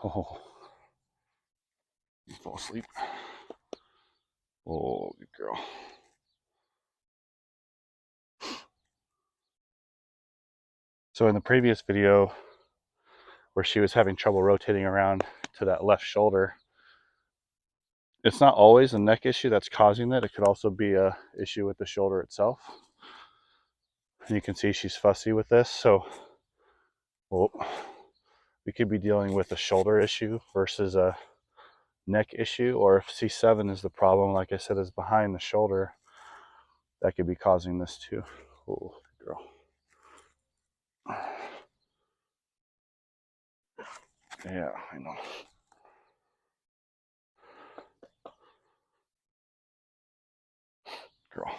Oh, you fall asleep. Oh, good girl. So in the previous video where she was having trouble rotating around to that left shoulder, it's not always a neck issue that's causing it. It could also be a issue with the shoulder itself. And you can see she's fussy with this, so we could be dealing with a shoulder issue versus a neck issue, or if C7 is the problem, like I said, is behind the shoulder, that could be causing this too. Oh, girl. Yeah, I know. Girl.